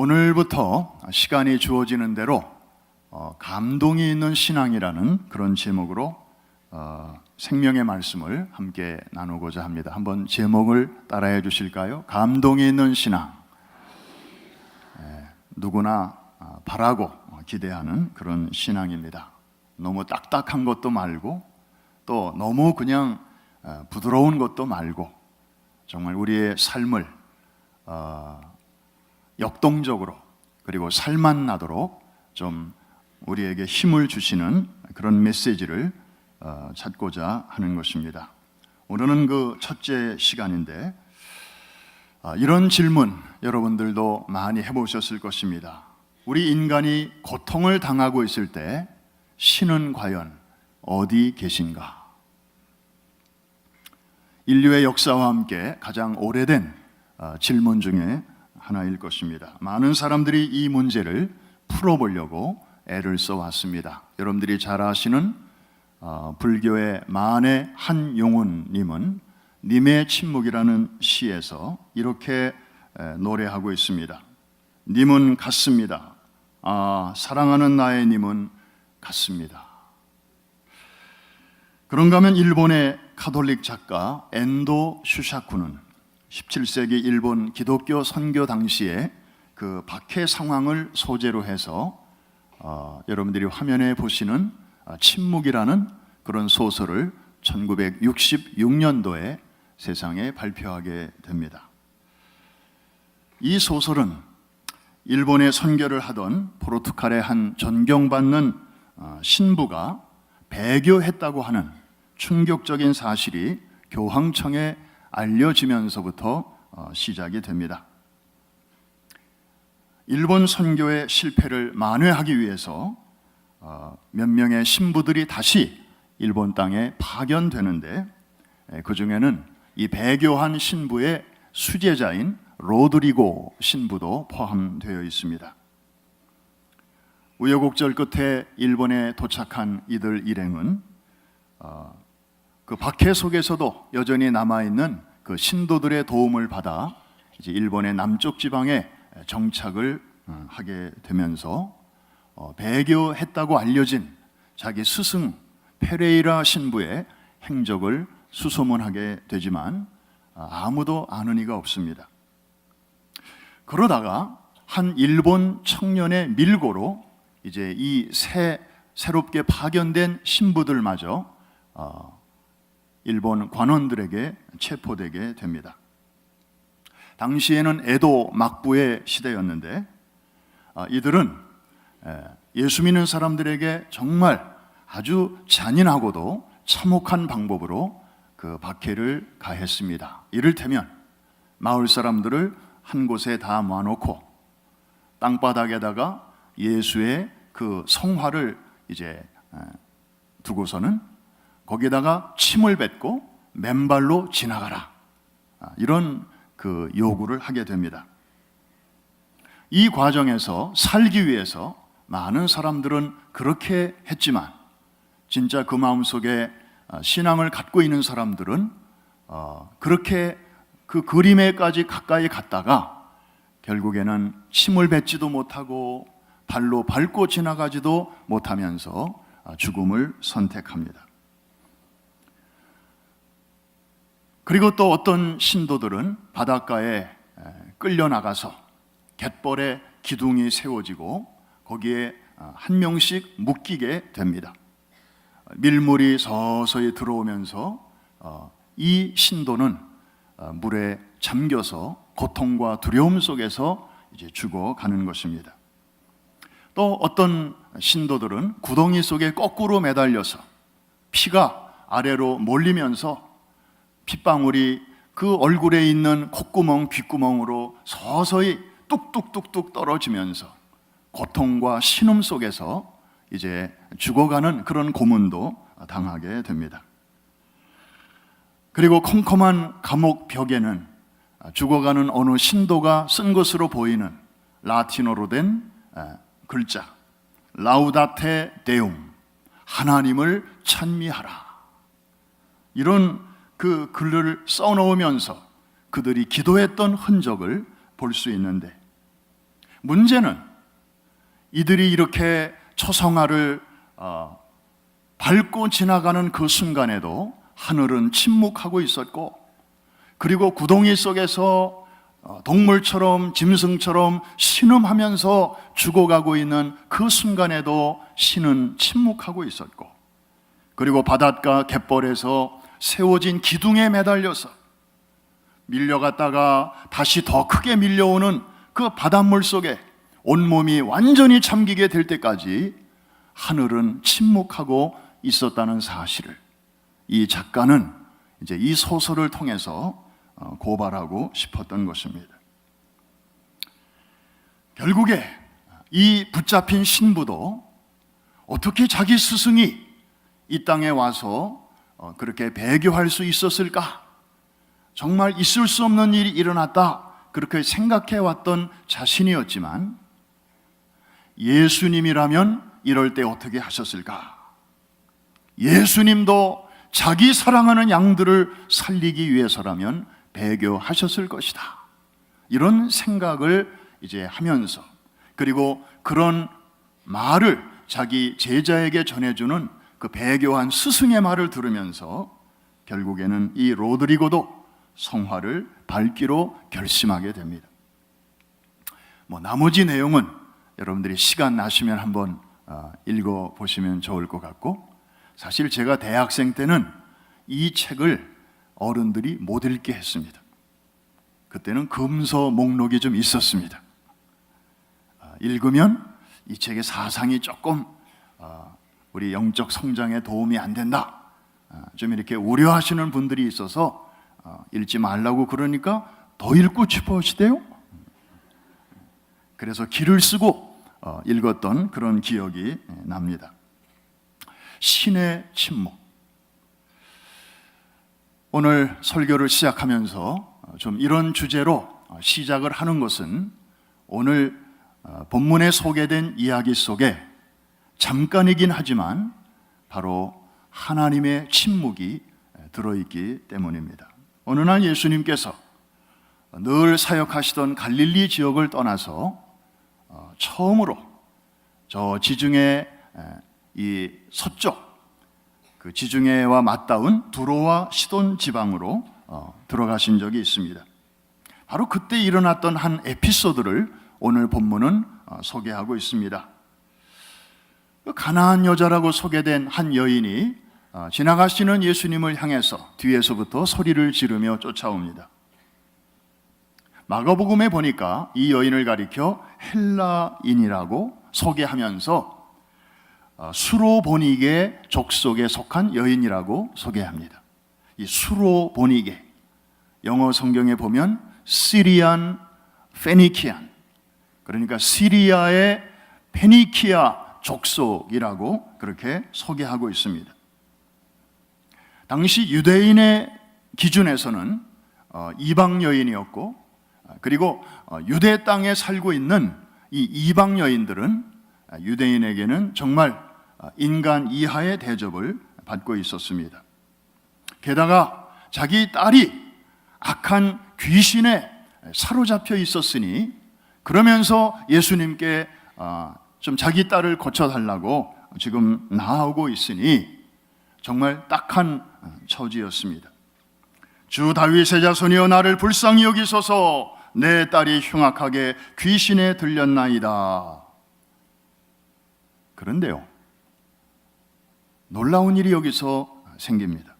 오늘부터 시간이 주어지는 대로 감동이 있는 신앙이라는 그런 제목으로 생명의 말씀을 함께 나누고자 합니다. 한번 제목을 따라해 주실까요? 감동이 있는 신앙. 누구나 바라고 기대하는 그런 신앙입니다. 너무 딱딱한 것도 말고 또 너무 그냥 부드러운 것도 말고 정말 우리의 삶을 역동적으로 그리고 살맛 나도록 좀 우리에게 힘을 주시는 그런 메시지를 찾고자 하는 것입니다. 오늘은 그 첫째 시간인데 이런 질문 여러분들도 많이 해보셨을 것입니다. 우리 인간이 고통을 당하고 있을 때 신은 과연 어디 계신가? 인류의 역사와 함께 가장 오래된 질문 중에 하나일 것입니다. 많은 사람들이 이 문제를 풀어보려고 애를 써왔습니다. 여러분들이 잘 아시는 불교의 만해 한용운님은 님의 침묵이라는 시에서 이렇게 노래하고 있습니다. 님은 같습니다. 사랑하는 나의 님은 같습니다. 그런가 하면 일본의 카톨릭 작가 엔도 슈샤쿠는 17세기 일본 기독교 선교 당시에 그 박해 상황을 소재로 해서 여러분들이 화면에 보시는 침묵이라는 그런 소설을 1966년도에 세상에 발표하게 됩니다. 이 소설은 일본에 선교를 하던 포르투갈의 한 존경받는 신부가 배교했다고 하는 충격적인 사실이 교황청에 알려지면서부터 시작이 됩니다. 일본 선교의 실패를 만회하기 위해서 몇 명의 신부들이 다시 일본 땅에 파견되는데 그 중에는 이 배교한 신부의 수제자인 로드리고 신부도 포함되어 있습니다. 우여곡절 끝에 일본에 도착한 이들 일행은 그 박해 속에서도 여전히 남아있는 그 신도들의 도움을 받아 이제 일본의 남쪽 지방에 정착을 하게 되면서 배교했다고 알려진 자기 스승 페레이라 신부의 행적을 수소문하게 되지만 아무도 아는 이가 없습니다. 그러다가 한 일본 청년의 밀고로 이제 이 새롭게 파견된 신부들마저 일본 관원들에게 체포되게 됩니다. 당시에는 에도 막부의 시대였는데 이들은 예수 믿는 사람들에게 정말 아주 잔인하고도 참혹한 방법으로 그 박해를 가했습니다. 이를테면 마을 사람들을 한 곳에 다 모아놓고 땅바닥에다가 예수의 그 성화를 이제 두고서는 거기에다가 침을 뱉고 맨발로 지나가라, 이런 그 요구를 하게 됩니다. 이 과정에서 살기 위해서 많은 사람들은 그렇게 했지만 진짜 그 마음속에 신앙을 갖고 있는 사람들은 그렇게 그 그림에까지 가까이 갔다가 결국에는 침을 뱉지도 못하고 발로 밟고 지나가지도 못하면서 죽음을 선택합니다. 그리고 또 어떤 신도들은 바닷가에 끌려나가서 갯벌에 기둥이 세워지고 거기에 한 명씩 묶이게 됩니다. 밀물이 서서히 들어오면서 이 신도는 물에 잠겨서 고통과 두려움 속에서 이제 죽어가는 것입니다. 또 어떤 신도들은 구덩이 속에 거꾸로 매달려서 피가 아래로 몰리면서 핏방울이 그 얼굴에 있는 콧구멍, 귓구멍으로 서서히 뚝뚝뚝뚝 떨어지면서 고통과 신음 속에서 이제 죽어가는 그런 고문도 당하게 됩니다. 그리고 컴컴한 감옥 벽에는 죽어가는 어느 신도가 쓴 것으로 보이는 라틴어로 된 글자 라우다테 데움, 하나님을 찬미하라, 이런 그 글을 써놓으면서 그들이 기도했던 흔적을 볼 수 있는데 문제는 이들이 이렇게 초성화를 밟고 지나가는 그 순간에도 하늘은 침묵하고 있었고, 그리고 구덩이 속에서 동물처럼 짐승처럼 신음하면서 죽어가고 있는 그 순간에도 신은 침묵하고 있었고, 그리고 바닷가 갯벌에서 세워진 기둥에 매달려서 밀려갔다가 다시 더 크게 밀려오는 그 바닷물 속에 온몸이 완전히 잠기게 될 때까지 하늘은 침묵하고 있었다는 사실을 이 작가는 이제 이 소설을 통해서 고발하고 싶었던 것입니다. 결국에 이 붙잡힌 신부도 어떻게 자기 스승이 이 땅에 와서 그렇게 배교할 수 있었을까? 정말 있을 수 없는 일이 일어났다, 그렇게 생각해 왔던 자신이었지만, 예수님이라면 이럴 때 어떻게 하셨을까? 예수님도 자기 사랑하는 양들을 살리기 위해서라면 배교하셨을 것이다, 이런 생각을 이제 하면서, 그리고 그런 말을 자기 제자에게 전해주는 그 배교한 스승의 말을 들으면서 결국에는 이 로드리고도 성화를 밟기로 결심하게 됩니다. 나머지 내용은 여러분들이 시간 나시면 한번 읽어보시면 좋을 것 같고, 사실 제가 대학생 때는 이 책을 어른들이 못 읽게 했습니다. 그때는 금서 목록이 좀 있었습니다. 읽으면 이 책의 사상이 조금 우리 영적 성장에 도움이 안 된다, 좀 이렇게 우려하시는 분들이 있어서 읽지 말라고 그러니까 더 읽고 싶어 하시대요. 그래서 기를 쓰고 읽었던 그런 기억이 납니다. 신의 침묵. 오늘 설교를 시작하면서 좀 이런 주제로 시작을 하는 것은 오늘 본문에 소개된 이야기 속에 잠깐이긴 하지만 바로 하나님의 침묵이 들어있기 때문입니다. 어느 날 예수님께서 늘 사역하시던 갈릴리 지역을 떠나서 처음으로 저 지중해 이 서쪽 그 지중해와 맞닿은 두로와 시돈 지방으로 들어가신 적이 있습니다. 바로 그때 일어났던 한 에피소드를 오늘 본문은 소개하고 있습니다. 가나안 여자라고 소개된 한 여인이 지나가시는 예수님을 향해서 뒤에서부터 소리를 지르며 쫓아옵니다. 마가복음에 보니까 이 여인을 가리켜 헬라인이라고 소개하면서 수로보니게 족속에 속한 여인이라고 소개합니다. 이 수로보니게, 영어 성경에 보면 시리안 페니키안, 그러니까 시리아의 페니키아 족속이라고 그렇게 소개하고 있습니다. 당시 유대인의 기준에서는 이방 여인이었고, 그리고 유대 땅에 살고 있는 이 이방 여인들은 유대인에게는 정말 인간 이하의 대접을 받고 있었습니다. 게다가 자기 딸이 악한 귀신에 사로잡혀 있었으니, 그러면서 예수님께 좀 자기 딸을 고쳐달라고 지금 나아오고 있으니 정말 딱한 처지였습니다. 주 다윗의 자손이여 나를 불쌍히 여기소서, 내 딸이 흉악하게 귀신에 들렸나이다. 그런데요, 놀라운 일이 여기서 생깁니다.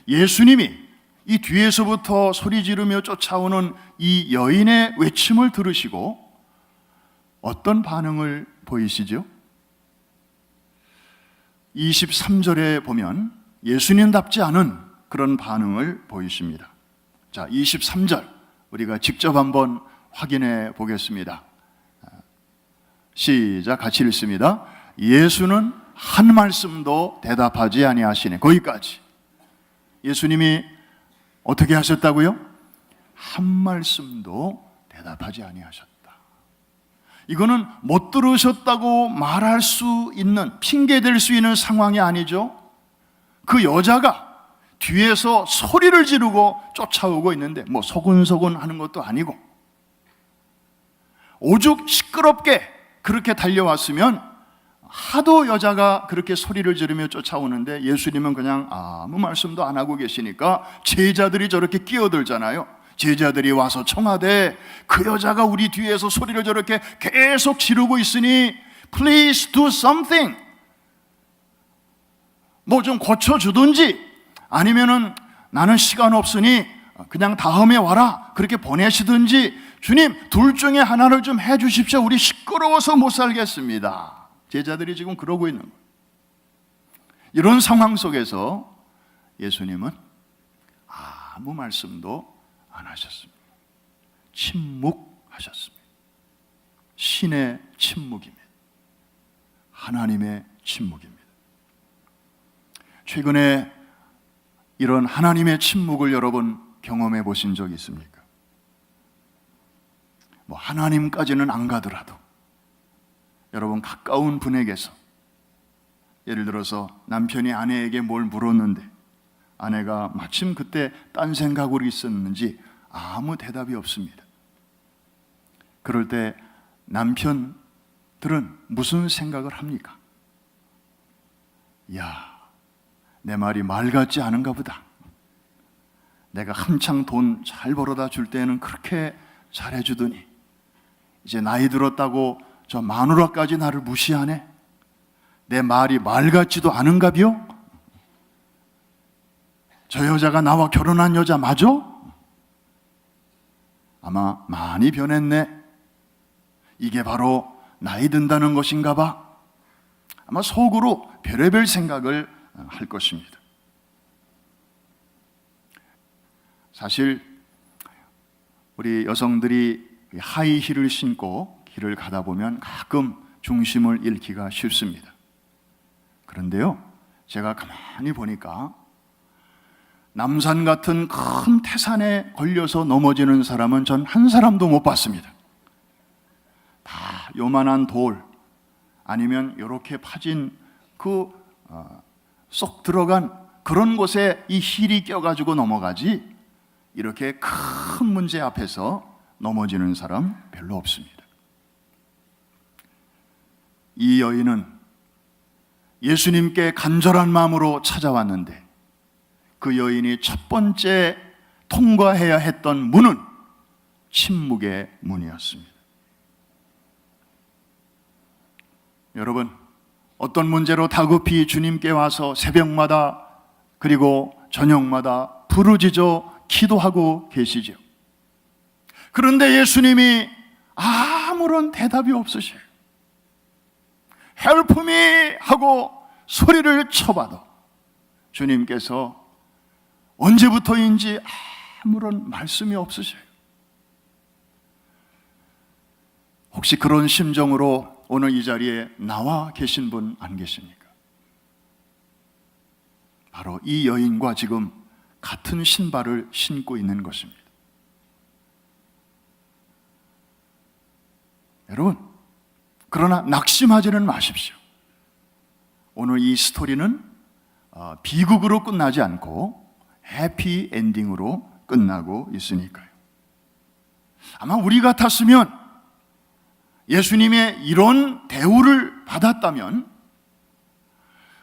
예수님이 이 뒤에서부터 소리 지르며 쫓아오는 이 여인의 외침을 들으시고 어떤 반응을 보이시죠? 23절에 보면 예수님답지 않은 그런 반응을 보이십니다. 자, 23절 우리가 직접 한번 확인해 보겠습니다. 시작, 같이 읽습니다. 예수는 한 말씀도 대답하지 아니하시네. 거기까지. 예수님이 어떻게 하셨다고요? 한 말씀도 대답하지 아니하셨다. 이거는 못 들으셨다고 말할 수 있는, 핑계댈 수 있는 상황이 아니죠. 그 여자가 뒤에서 소리를 지르고 쫓아오고 있는데 소근소근 하는 것도 아니고 오죽 시끄럽게 그렇게 달려왔으면 하도 여자가 그렇게 소리를 지르며 쫓아오는데 예수님은 그냥 아무 말씀도 안 하고 계시니까 제자들이 저렇게 끼어들잖아요. 제자들이 와서 청하되 그 여자가 우리 뒤에서 소리를 저렇게 계속 지르고 있으니 Please do something. 뭐 좀 고쳐주든지 아니면은 나는 시간 없으니 그냥 다음에 와라 그렇게 보내시든지 주님 둘 중에 하나를 좀 해주십시오. 우리 시끄러워서 못 살겠습니다. 제자들이 지금 그러고 있는 거예요. 이런 상황 속에서 예수님은 아무 말씀도 안 하셨습니다. 침묵하셨습니다. 신의 침묵입니다. 하나님의 침묵입니다. 최근에 이런 하나님의 침묵을 여러분 경험해 보신 적 있습니까? 뭐 하나님까지는 안 가더라도 여러분 가까운 분에게서 예를 들어서 남편이 아내에게 뭘 물었는데 아내가 마침 그때 딴 생각으로 있었는지 아무 대답이 없습니다. 그럴 때 남편들은 무슨 생각을 합니까? 야, 내 말이 말 같지 않은가 보다. 내가 한창 돈 잘 벌어다 줄 때는 그렇게 잘해주더니 이제 나이 들었다고 저 마누라까지 나를 무시하네. 내 말이 말 같지도 않은가비요? 저 여자가 나와 결혼한 여자 맞아? 아마 많이 변했네. 이게 바로 나이 든다는 것인가 봐. 아마 속으로 별의별 생각을 할 것입니다. 사실 우리 여성들이 하이힐을 신고 길을 가다 보면 가끔 중심을 잃기가 쉽습니다. 그런데요, 제가 가만히 보니까 남산 같은 큰 태산에 걸려서 넘어지는 사람은 전 한 사람도 못 봤습니다. 다 요만한 돌 아니면 이렇게 파진 그 쏙 들어간 그런 곳에 이 힐이 껴가지고 넘어가지 이렇게 큰 문제 앞에서 넘어지는 사람 별로 없습니다. 이 여인은 예수님께 간절한 마음으로 찾아왔는데 그 여인이 첫 번째 통과해야 했던 문은 침묵의 문이었습니다. 여러분, 어떤 문제로 다급히 주님께 와서 새벽마다 그리고 저녁마다 부르짖어 기도하고 계시죠. 그런데 예수님이 아무런 대답이 없으셔요. Help me 하고 소리를 쳐봐도 주님께서 언제부터인지 아무런 말씀이 없으셔요. 혹시 그런 심정으로 오늘 이 자리에 나와 계신 분 안 계십니까? 바로 이 여인과 지금 같은 신발을 신고 있는 것입니다. 여러분, 그러나 낙심하지는 마십시오. 오늘 이 스토리는 비극으로 끝나지 않고 해피 엔딩으로 끝나고 있으니까요. 아마 우리 같았으면 예수님의 이런 대우를 받았다면,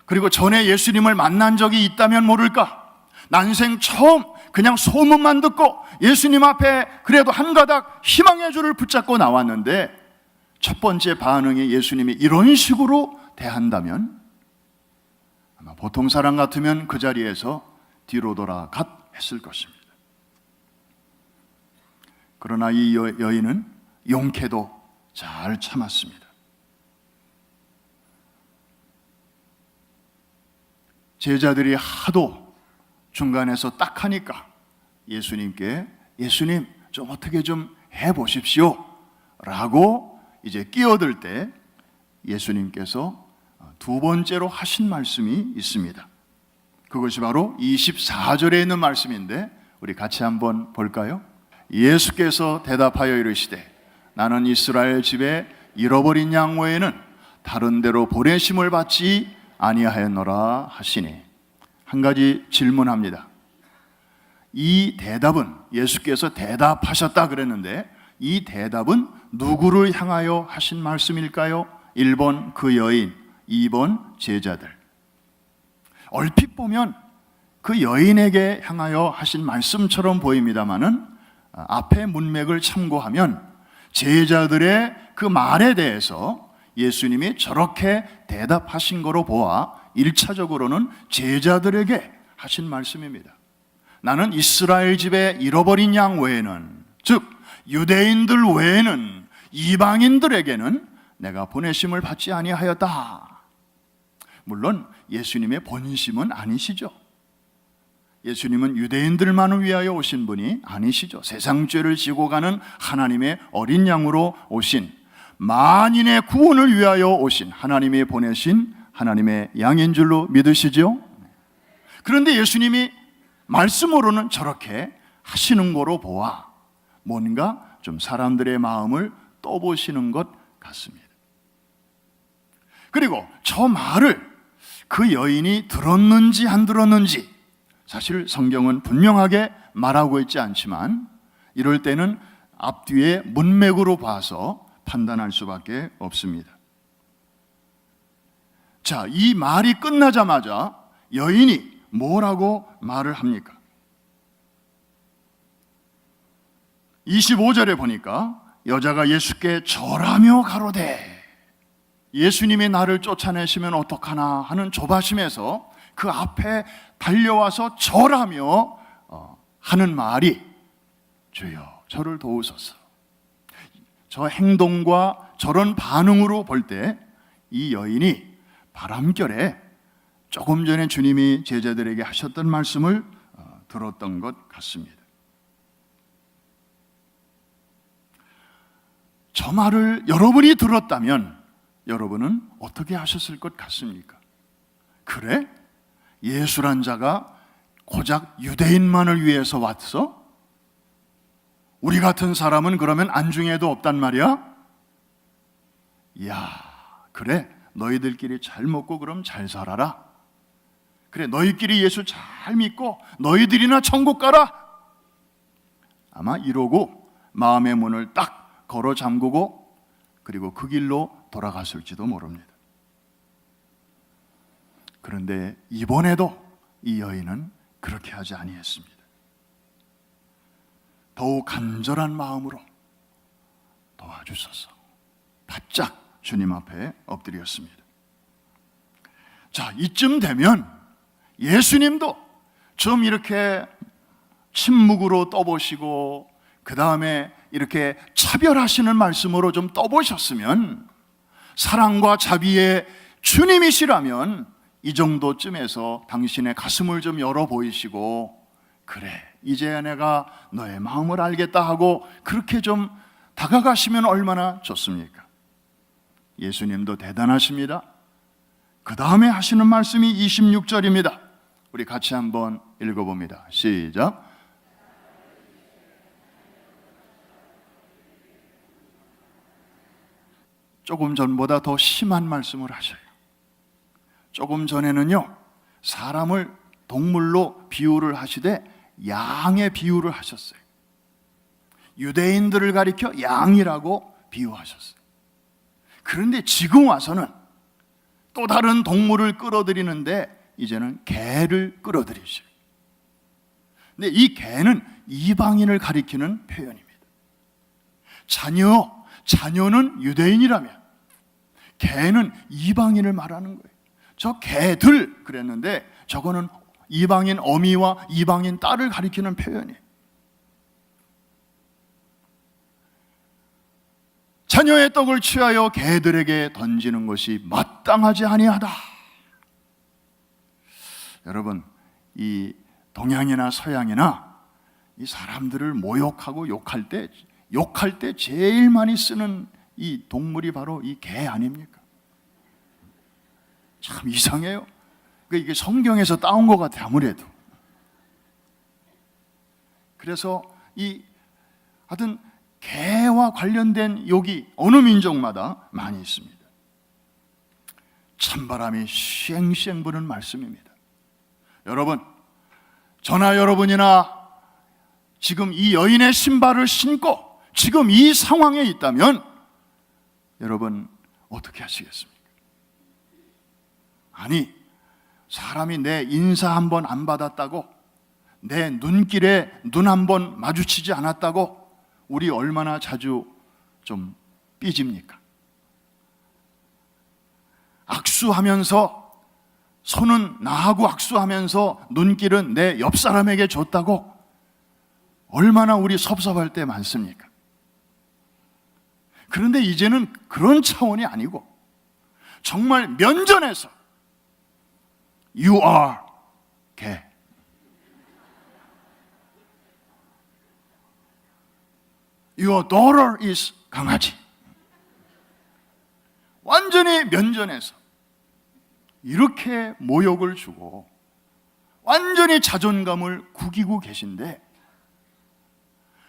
그리고 전에 예수님을 만난 적이 있다면 모를까, 난생 처음 그냥 소문만 듣고 예수님 앞에 그래도 한 가닥 희망의 줄을 붙잡고 나왔는데 첫 번째 반응이 예수님이 이런 식으로 대한다면 아마 보통 사람 같으면 그 자리에서 뒤로 돌아 갓 했을 것입니다. 그러나 이 여인은 용케도 잘 참았습니다. 제자들이 하도 중간에서 딱 하니까 예수님께 예수님 좀 어떻게 좀 해보십시오 라고 이제 끼어들 때 예수님께서 두 번째로 하신 말씀이 있습니다. 그것이 바로 24절에 있는 말씀인데 우리 같이 한번 볼까요? 예수께서 대답하여 이르시되 나는 이스라엘 집에 잃어버린 양 외에는 다른 데로 보내심을 받지 아니하였노라 하시니. 한 가지 질문합니다. 이 대답은 예수께서 대답하셨다 그랬는데 이 대답은 누구를 향하여 하신 말씀일까요? 1번 그 여인, 2번 제자들. 얼핏 보면 그 여인에게 향하여 하신 말씀처럼 보입니다마는 앞의 문맥을 참고하면 제자들의 그 말에 대해서 예수님이 저렇게 대답하신 거로 보아 1차적으로는 제자들에게 하신 말씀입니다. 나는 이스라엘 집에 잃어버린 양 외에는, 즉 유대인들 외에는 이방인들에게는 내가 보내심을 받지 아니하였다. 물론 예수님의 본심은 아니시죠. 예수님은 유대인들만을 위하여 오신 분이 아니시죠. 세상 죄를 지고 가는 하나님의 어린 양으로 오신, 만인의 구원을 위하여 오신 하나님이 보내신 하나님의 양인 줄로 믿으시죠? 그런데 예수님이 말씀으로는 저렇게 하시는 거로 보아 뭔가 좀 사람들의 마음을 떠보시는 것 같습니다. 그리고 저 말을 그 여인이 들었는지 안 들었는지 사실 성경은 분명하게 말하고 있지 않지만 이럴 때는 앞뒤의 문맥으로 봐서 판단할 수밖에 없습니다. 자, 이 말이 끝나자마자 여인이 뭐라고 말을 합니까? 25절에 보니까 여자가 예수께 절하며 가로되, 예수님이 나를 쫓아내시면 어떡하나 하는 조바심에서 그 앞에 달려와서 절하며 하는 말이, 주여 저를 도우소서. 저 행동과 저런 반응으로 볼 때 이 여인이 바람결에 조금 전에 주님이 제자들에게 하셨던 말씀을 들었던 것 같습니다. 저 말을 여러분이 들었다면 여러분은 어떻게 하셨을 것 같습니까? 그래? 예수란 자가 고작 유대인만을 위해서 왔어? 우리 같은 사람은 그러면 안중에도 없단 말이야? 이야, 그래, 너희들끼리 잘 먹고 그럼 잘 살아라. 그래, 너희끼리 예수 잘 믿고 너희들이나 천국 가라. 아마 이러고 마음의 문을 딱 걸어 잠그고 그리고 그 길로 돌아갔을지도 모릅니다. 그런데 이번에도 이 여인은 그렇게 하지 아니했습니다. 더욱 간절한 마음으로 도와주소서 바짝 주님 앞에 엎드렸습니다. 자, 이쯤 되면 예수님도 좀 이렇게 침묵으로 떠보시고 그 다음에 이렇게 차별하시는 말씀으로 좀 떠보셨으면, 사랑과 자비의 주님이시라면 이 정도쯤에서 당신의 가슴을 좀 열어 보이시고, 그래, 이제야 내가 너의 마음을 알겠다 하고 그렇게 좀 다가가시면 얼마나 좋습니까? 예수님도 대단하십니다. 그 다음에 하시는 말씀이 26절입니다. 우리 같이 한번 읽어봅니다. 시작. 조금 전보다 더 심한 말씀을 하셔요. 조금 전에는요, 사람을 동물로 비유를 하시되 양의 비유를 하셨어요. 유대인들을 가리켜 양이라고 비유하셨어요. 그런데 지금 와서는 또 다른 동물을 끌어들이는데 이제는 개를 끌어들이셔요. 근데 이 개는 이방인을 가리키는 표현입니다. 자녀는 유대인이라면 개는 이방인을 말하는 거예요. 저 개들 그랬는데 저거는 이방인 어미와 이방인 딸을 가리키는 표현이에요. 자녀의 떡을 취하여 개들에게 던지는 것이 마땅하지 아니하다. 여러분, 이 동양이나 서양이나 이 사람들을 모욕하고 욕할 때 제일 많이 쓰는 이 동물이 바로 이 개 아닙니까? 참 이상해요. 이게 성경에서 따온 것 같아요, 아무래도. 그래서 하여튼 개와 관련된 욕이 어느 민족마다 많이 있습니다. 찬바람이 쉥쉥 부는 말씀입니다. 여러분, 저나 여러분이나 지금 이 여인의 신발을 신고 지금 이 상황에 있다면 여러분 어떻게 하시겠습니까? 아니, 사람이 내 인사 한 번 안 받았다고, 내 눈길에 눈 한 번 마주치지 않았다고 우리 얼마나 자주 좀 삐집니까? 악수하면서 손은 나하고 악수하면서 눈길은 내 옆 사람에게 줬다고 얼마나 우리 섭섭할 때 많습니까? 그런데 이제는 그런 차원이 아니고 정말 면전에서 You are 개, Your daughter is 강아지. 완전히 면전에서 이렇게 모욕을 주고 완전히 자존감을 구기고 계신데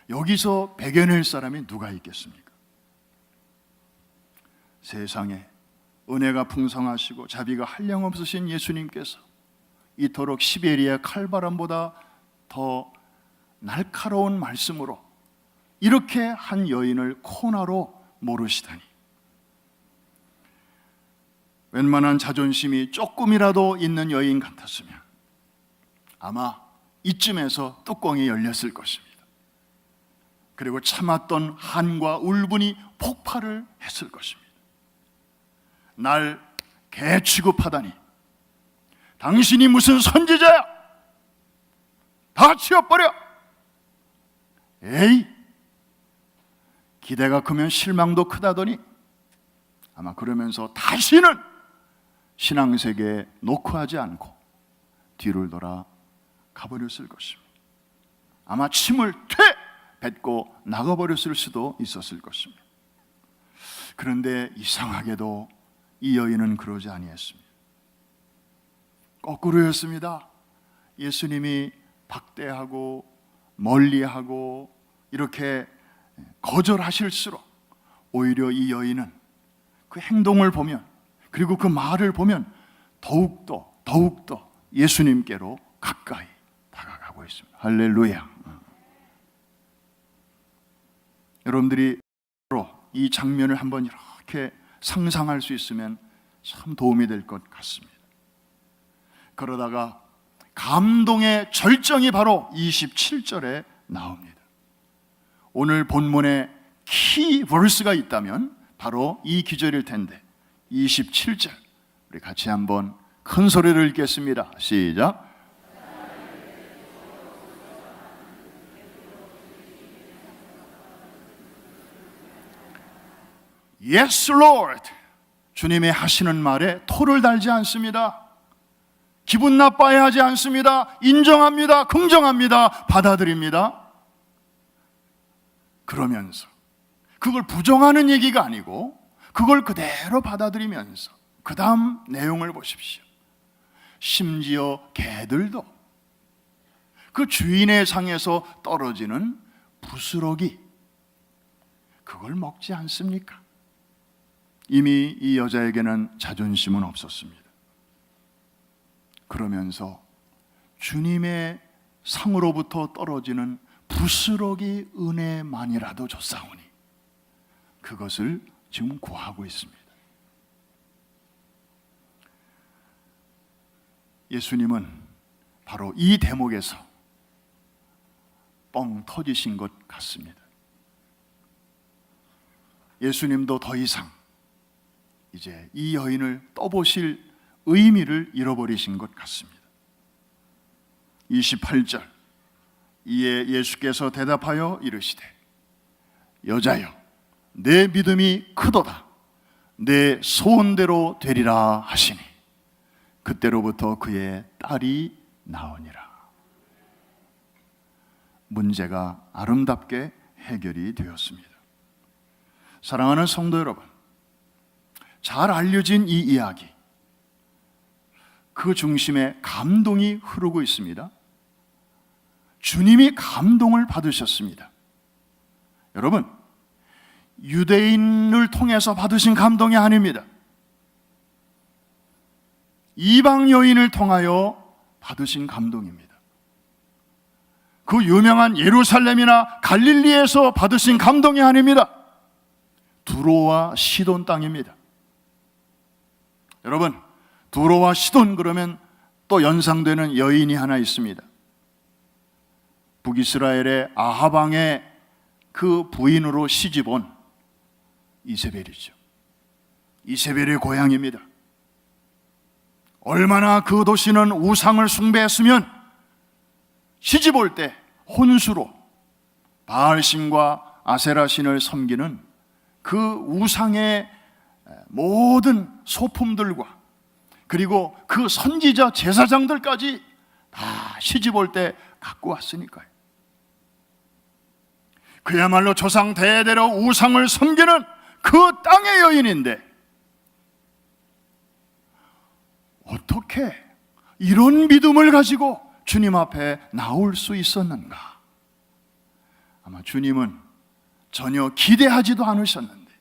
여기서 배겨낼 사람이 누가 있겠습니까? 세상에 은혜가 풍성하시고 자비가 한량없으신 예수님께서 이토록 시베리아 칼바람보다 더 날카로운 말씀으로 이렇게 한 여인을 코나로 모르시다니, 웬만한 자존심이 조금이라도 있는 여인 같았으면 아마 이쯤에서 뚜껑이 열렸을 것입니다. 그리고 참았던 한과 울분이 폭발을 했을 것입니다. 날 개 취급하다니, 당신이 무슨 선지자야? 다 치워버려! 에이, 기대가 크면 실망도 크다더니 아마 그러면서 다시는 신앙세계에 노크하지 않고 뒤를 돌아 가버렸을 것입니다. 아마 침을 뱉고 나가버렸을 수도 있었을 것입니다. 그런데 이상하게도 이 여인은 그러지 아니했습니다. 거꾸로였습니다. 예수님이 박대하고 멀리하고 이렇게 거절하실수록 오히려 이 여인은 그 행동을 보면, 그리고 그 말을 보면 더욱더 예수님께로 가까이 다가가고 있습니다. 할렐루야. 여러분들이 이 장면을 한번 이렇게 상상할 수 있으면 참 도움이 될 것 같습니다. 그러다가 감동의 절정이 바로 27절에 나옵니다. 오늘 본문에 키 버스가 있다면 바로 이 기절일 텐데 27절 우리 같이 한번 큰 소리를 읽겠습니다. 시작. Yes, Lord. 주님의 하시는 말에 토를 달지 않습니다. 기분 나빠야 하지 않습니다. 인정합니다. 긍정합니다. 받아들입니다. 그러면서 그걸 부정하는 얘기가 아니고 그걸 그대로 받아들이면서 그 다음 내용을 보십시오. 심지어 개들도 그 주인의 상에서 떨어지는 부스러기, 그걸 먹지 않습니까? 이미 이 여자에게는 자존심은 없었습니다. 그러면서 주님의 상으로부터 떨어지는 부스러기 은혜만이라도 줬사오니 그것을 지금 구하고 있습니다. 예수님은 바로 이 대목에서 뻥 터지신 것 같습니다. 예수님도 더 이상 이제 이 여인을 떠보실 의미를 잃어버리신 것 같습니다. 28절, 이에 예수께서 대답하여 이르시되 여자여, 내 믿음이 크도다. 내 소원대로 되리라 하시니 그때로부터 그의 딸이 나오니라. 문제가 아름답게 해결이 되었습니다. 사랑하는 성도 여러분, 잘 알려진 이 이야기, 그 중심에 감동이 흐르고 있습니다. 주님이 감동을 받으셨습니다. 여러분, 유대인을 통해서 받으신 감동이 아닙니다. 이방 여인을 통하여 받으신 감동입니다. 그 유명한 예루살렘이나 갈릴리에서 받으신 감동이 아닙니다. 두로와 시돈 땅입니다. 여러분, 두로와 시돈 그러면 또 연상되는 여인이 하나 있습니다. 북이스라엘의 아합 왕의 그 부인으로 시집온 이세벨이죠. 이세벨의 고향입니다. 얼마나 그 도시는 우상을 숭배했으면 시집 올 때 혼수로 바알신과 아세라신을 섬기는 그 우상의 모든 소품들과 그리고 그 선지자 제사장들까지 다 시집 올 때 갖고 왔으니까요. 그야말로 조상 대대로 우상을 섬기는 그 땅의 여인인데 어떻게 이런 믿음을 가지고 주님 앞에 나올 수 있었는가? 아마 주님은 전혀 기대하지도 않으셨는데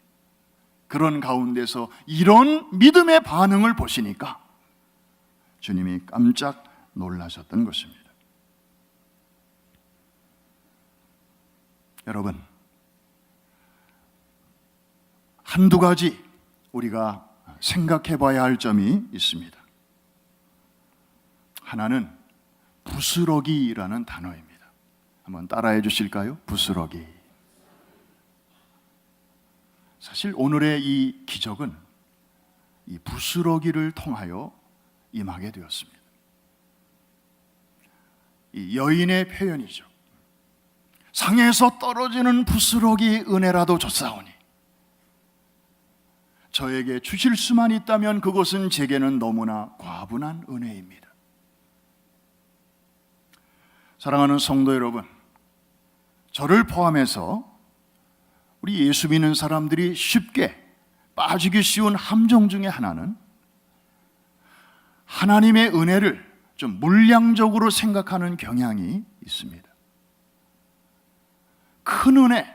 그런 가운데서 이런 믿음의 반응을 보시니까 주님이 깜짝 놀라셨던 것입니다. 여러분, 한두 가지 우리가 생각해 봐야 할 점이 있습니다. 하나는 부스러기라는 단어입니다. 한번 따라해 주실까요? 부스러기. 사실 오늘의 이 기적은 이 부스러기를 통하여 임하게 되었습니다. 이 여인의 표현이죠. 상에서 떨어지는 부스러기 은혜라도 줬사오니 저에게 주실 수만 있다면 그것은 제게는 너무나 과분한 은혜입니다. 사랑하는 성도 여러분, 저를 포함해서 우리 예수 믿는 사람들이 쉽게 빠지기 쉬운 함정 중에 하나는 하나님의 은혜를 좀 물량적으로 생각하는 경향이 있습니다. 큰 은혜,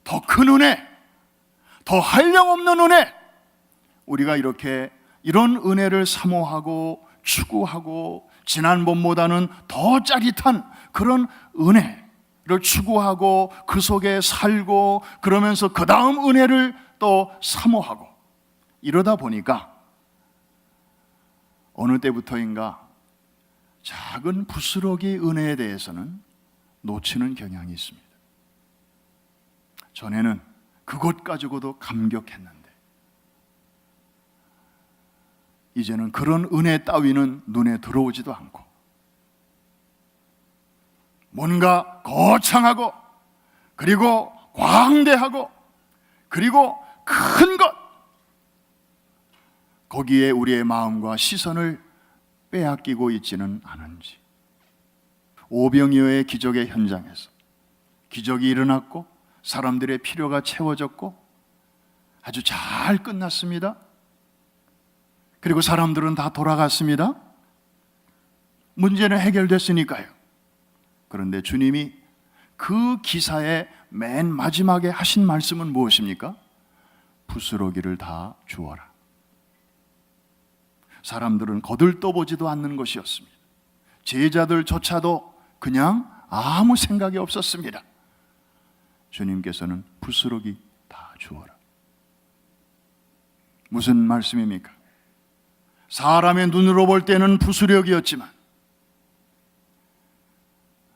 더 큰 은혜, 더 한량없는 은혜, 우리가 이렇게 이런 은혜를 사모하고 추구하고 지난번보다는 더 짜릿한 그런 은혜를 추구하고 그 속에 살고 그러면서 그 다음 은혜를 또 사모하고 이러다 보니까 어느 때부터인가 작은 부스러기 은혜에 대해서는 놓치는 경향이 있습니다. 전에는 그것 가지고도 감격했는데 이제는 그런 은혜 따위는 눈에 들어오지도 않고 뭔가 거창하고 그리고 광대하고 그리고 큰 것, 거기에 우리의 마음과 시선을 빼앗기고 있지는 않은지. 오병이어의 기적의 현장에서 기적이 일어났고 사람들의 필요가 채워졌고 아주 잘 끝났습니다. 그리고 사람들은 다 돌아갔습니다. 문제는 해결됐으니까요. 그런데 주님이 그 기사의 맨 마지막에 하신 말씀은 무엇입니까? 부스러기를 다 주어라. 사람들은 거들떠보지도 않는 것이었습니다. 제자들조차도 그냥 아무 생각이 없었습니다. 주님께서는 부스러기 다 주어라. 무슨 말씀입니까? 사람의 눈으로 볼 때는 부스러기였지만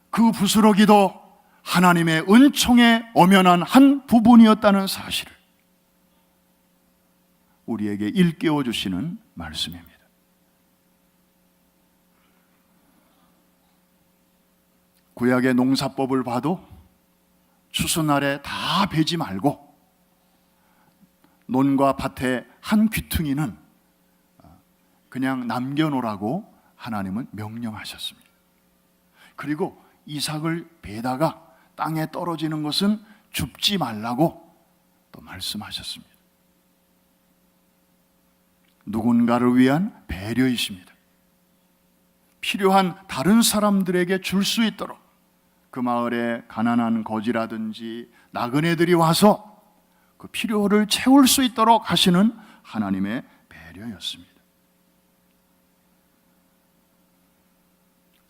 그 부스러기도 하나님의 은총에 엄연한 한 부분이었다는 사실을 우리에게 일깨워 주시는 말씀입니다. 구약의 농사법을 봐도 추수날에 다 베지 말고 논과 밭의 한 귀퉁이는 그냥 남겨놓으라고 하나님은 명령하셨습니다. 그리고 이삭을 베다가 땅에 떨어지는 것은 줍지 말라고 또 말씀하셨습니다. 누군가를 위한 배려이십니다. 필요한 다른 사람들에게 줄 수 있도록 그 마을에 가난한 거지라든지 나그네들이 와서 그 필요를 채울 수 있도록 하시는 하나님의 배려였습니다.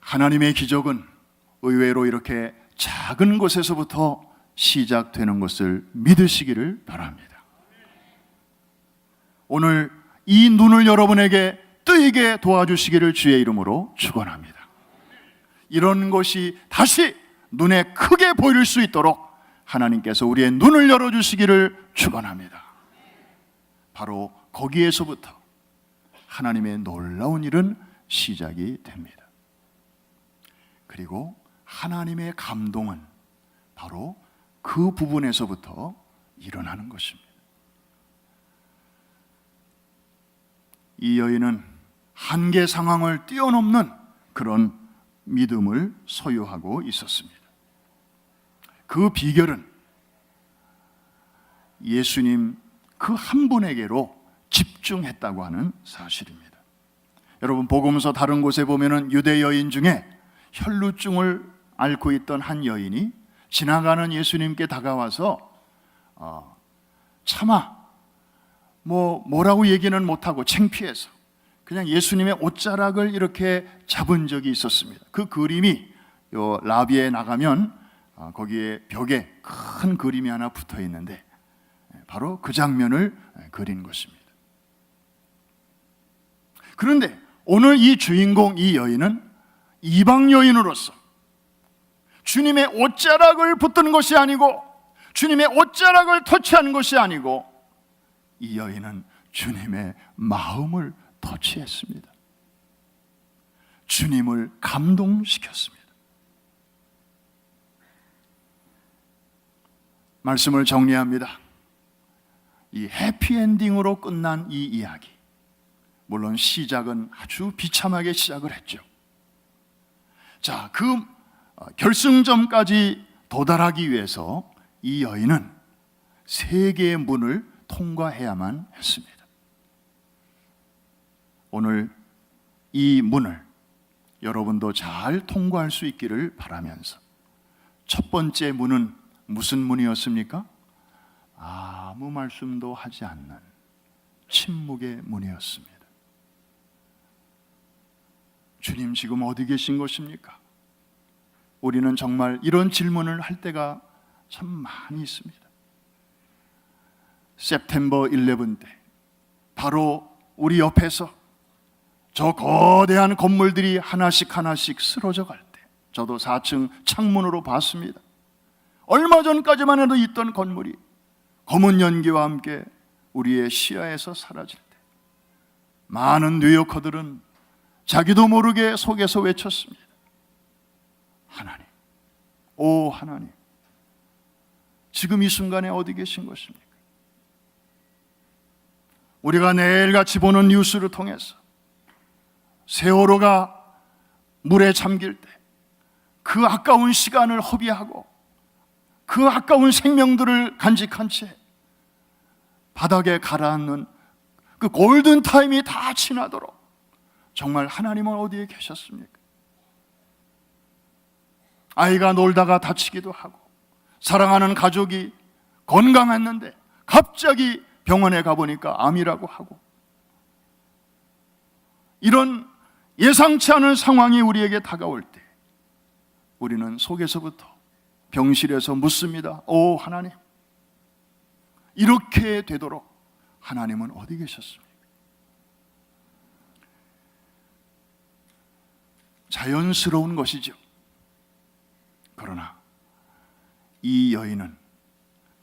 하나님의 기적은 의외로 이렇게 작은 곳에서부터 시작되는 것을 믿으시기를 바랍니다. 오늘 이 눈을 여러분에게 뜨이게 도와주시기를 주의 이름으로 축원합니다. 이런 것이 다시 눈에 크게 보일 수 있도록 하나님께서 우리의 눈을 열어주시기를 축원합니다. 바로 거기에서부터 하나님의 놀라운 일은 시작이 됩니다. 그리고 하나님의 감동은 바로 그 부분에서부터 일어나는 것입니다. 이 여인은 한계 상황을 뛰어넘는 그런 믿음을 소유하고 있었습니다. 그 비결은 예수님 그 한 분에게로 집중했다고 하는 사실입니다. 여러분, 복음서 다른 곳에 보면은 유대 여인 중에 혈루증을 앓고 있던 한 여인이 지나가는 예수님께 다가와서 차마 뭐라고 얘기는 못하고 창피해서 그냥 예수님의 옷자락을 이렇게 잡은 적이 있었습니다. 그 그림이 요 라비에 나가면 거기에 벽에 큰 그림이 하나 붙어 있는데 바로 그 장면을 그린 것입니다. 그런데 오늘 이 주인공, 이 여인은 이방 여인으로서 주님의 옷자락을 붙드는 것이 아니고 주님의 옷자락을 터치하는 것이 아니고 이 여인은 주님의 마음을 터치했습니다. 주님을 감동시켰습니다. 말씀을 정리합니다. 이 해피엔딩으로 끝난 이 이야기, 물론 시작은 아주 비참하게 시작을 했죠. 자, 그 결승점까지 도달하기 위해서 이 여인은 세 개의 문을 통과해야만 했습니다. 오늘 이 문을 여러분도 잘 통과할 수 있기를 바라면서, 첫 번째 문은 무슨 문이었습니까? 아무 말씀도 하지 않는 침묵의 문이었습니다. 주님, 지금 어디 계신 것입니까? 우리는 정말 이런 질문을 할 때가 참 많이 있습니다. September 11 때 바로 우리 옆에서 저 거대한 건물들이 하나씩 쓰러져 갈 때 저도 4층 창문으로 봤습니다. 얼마 전까지만 해도 있던 건물이 검은 연기와 함께 우리의 시야에서 사라질 때 많은 뉴요커들은 자기도 모르게 속에서 외쳤습니다. 하나님, 오 하나님, 지금 이 순간에 어디 계신 것입니까? 우리가 매일같이 보는 뉴스를 통해서 세월호가 물에 잠길 때 그 아까운 시간을 허비하고 그 아까운 생명들을 간직한 채 바닥에 가라앉는 그 골든타임이 다 지나도록 정말 하나님은 어디에 계셨습니까? 아이가 놀다가 다치기도 하고 사랑하는 가족이 건강했는데 갑자기 병원에 가보니까 암이라고 하고, 이런 예상치 않은 상황이 우리에게 다가올 때 우리는 속에서부터 병실에서 묻습니다. 오 하나님, 이렇게 되도록 하나님은 어디 계셨습니까? 자연스러운 것이죠. 그러나 이 여인은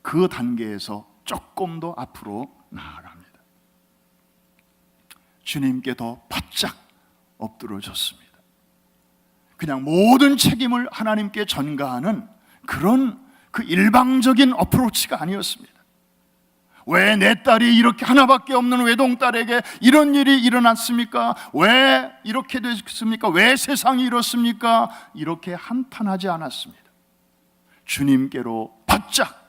그 단계에서 조금 더 앞으로 나아갑니다. 주님께 더 바짝 엎드려졌습니다. 그냥 모든 책임을 하나님께 전가하는 그런 그 일방적인 어프로치가 아니었습니다. 왜 내 딸이 이렇게 하나밖에 없는 외동딸에게 이런 일이 일어났습니까? 왜 이렇게 됐습니까? 왜 세상이 이렇습니까? 이렇게 한탄하지 않았습니다. 주님께로 바짝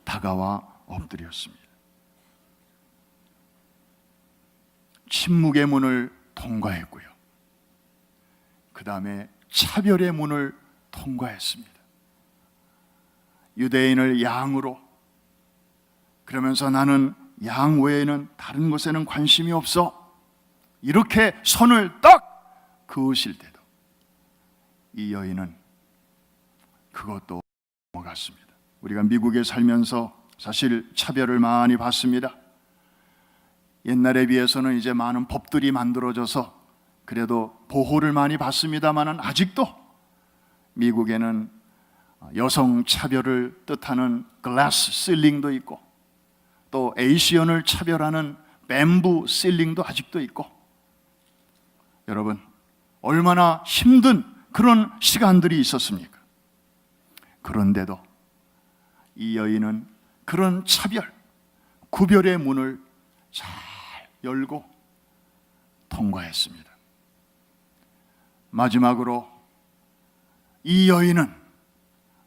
다가와 엎드렸습니다. 침묵의 문을 통과했고요. 그 다음에 차별의 문을 통과했습니다. 유대인을 양으로, 그러면서 나는 양 외에는 다른 것에는 관심이 없어, 이렇게 선을 딱 그으실 때도 이 여인은 그것도 넘어갔습니다. 우리가 미국에 살면서 사실 차별을 많이 받습니다. 옛날에 비해서는 이제 많은 법들이 만들어져서 그래도 보호를 많이 받습니다만 아직도 미국에는 여성 차별을 뜻하는 글라스 실링도 있고 또 에이시언을 차별하는 뱀부 실링도 아직도 있고, 여러분 얼마나 힘든 그런 시간들이 있었습니까? 그런데도 이 여인은 그런 차별, 구별의 문을 잘 열고 통과했습니다. 마지막으로 이 여인은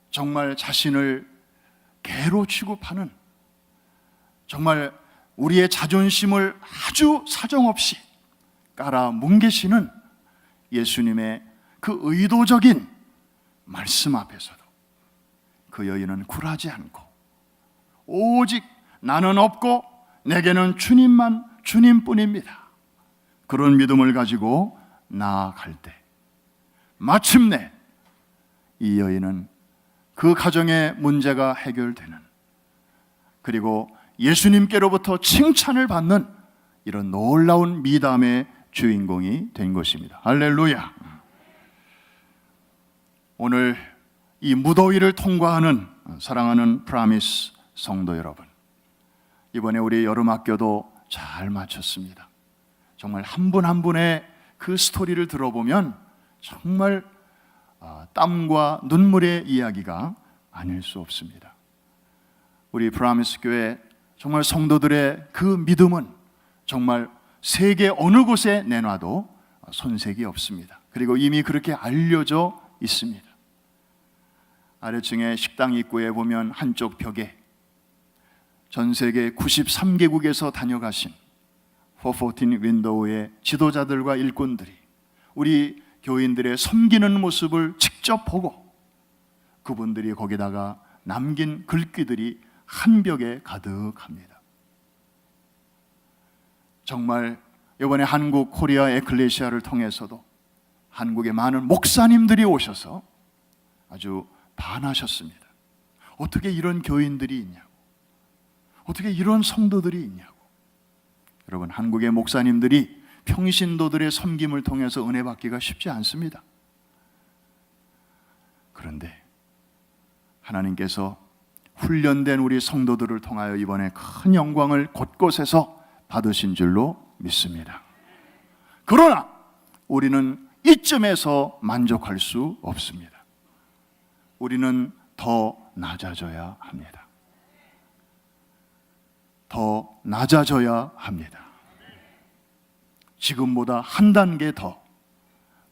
정말 자신을 개로 취급하는, 정말 우리의 자존심을 아주 사정없이 깔아뭉개시는 예수님의 그 의도적인 말씀 앞에서도 그 여인은 굴하지 않고 오직 나는 없고 내게는 주님만, 주님뿐입니다, 그런 믿음을 가지고 나아갈 때 마침내 이 여인은 그 가정의 문제가 해결되는, 그리고 예수님께로부터 칭찬을 받는 이런 놀라운 미담의 주인공이 된 것입니다. 할렐루야. 오늘 이 무더위를 통과하는 사랑하는 프라미스 성도 여러분, 이번에 우리 여름학교도 잘 마쳤습니다. 정말 한 분 한 분의 그 스토리를 들어보면 정말 땀과 눈물의 이야기가 아닐 수 없습니다. 우리 프라미스 교회 정말 성도들의 그 믿음은 정말 세계 어느 곳에 내놔도 손색이 없습니다. 그리고 이미 그렇게 알려져 있습니다. 아래층에 식당 입구에 보면 한쪽 벽에 전 세계 93개국에서 다녀가신 414 윈도우의 지도자들과 일꾼들이 우리 교인들의 섬기는 모습을 직접 보고 그분들이 거기다가 남긴 글귀들이 한 벽에 가득합니다. 정말 이번에 한국 코리아 에클레시아를 통해서도 한국에 많은 목사님들이 오셔서 아주 반하셨습니다. 어떻게 이런 교인들이 있냐고, 어떻게 이런 성도들이 있냐고. 여러분, 한국의 목사님들이 평신도들의 섬김을 통해서 은혜 받기가 쉽지 않습니다. 그런데 하나님께서 훈련된 우리 성도들을 통하여 이번에 큰 영광을 곳곳에서 받으신 줄로 믿습니다. 그러나 우리는 이쯤에서 만족할 수 없습니다. 우리는 더 낮아져야 합니다. 더 낮아져야 합니다. 지금보다 한 단계 더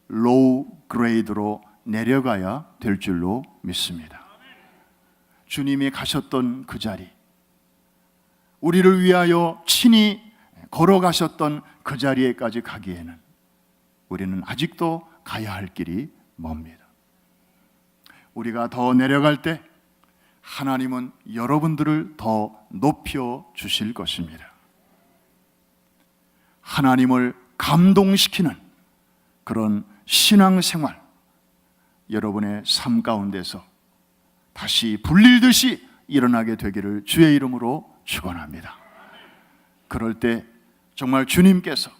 로우 그레이드로 내려가야 될 줄로 믿습니다. 주님이 가셨던 그 자리, 우리를 위하여 친히 걸어가셨던 그 자리에까지 가기에는 우리는 아직도 가야 할 길이 멉니다. 우리가 더 내려갈 때 하나님은 여러분들을 더 높여 주실 것입니다. 하나님을 감동시키는 그런 신앙생활, 여러분의 삶 가운데서 다시 불릴듯이 일어나게 되기를 주의 이름으로 축원합니다. 그럴 때 정말 주님께서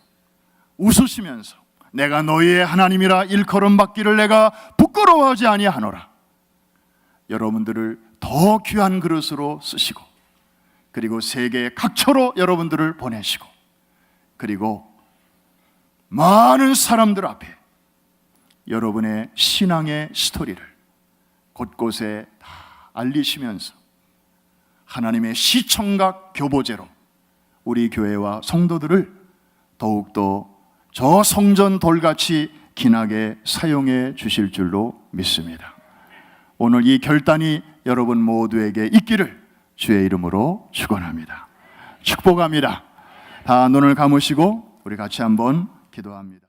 웃으시면서 내가 너희의 하나님이라 일컬음 받기를 내가 부끄러워하지 아니하노라, 여러분들을 더 귀한 그릇으로 쓰시고, 그리고 세계 각처로 여러분들을 보내시고, 그리고 많은 사람들 앞에 여러분의 신앙의 스토리를 곳곳에 다 알리시면서 하나님의 시청각 교보제로 우리 교회와 성도들을 더욱더 저 성전 돌같이 기나게 사용해 주실 줄로 믿습니다. 오늘 이 결단이 여러분 모두에게 있기를 주의 이름으로 축원합니다. 축복합니다. 다 눈을 감으시고 우리 같이 한번 기도합니다.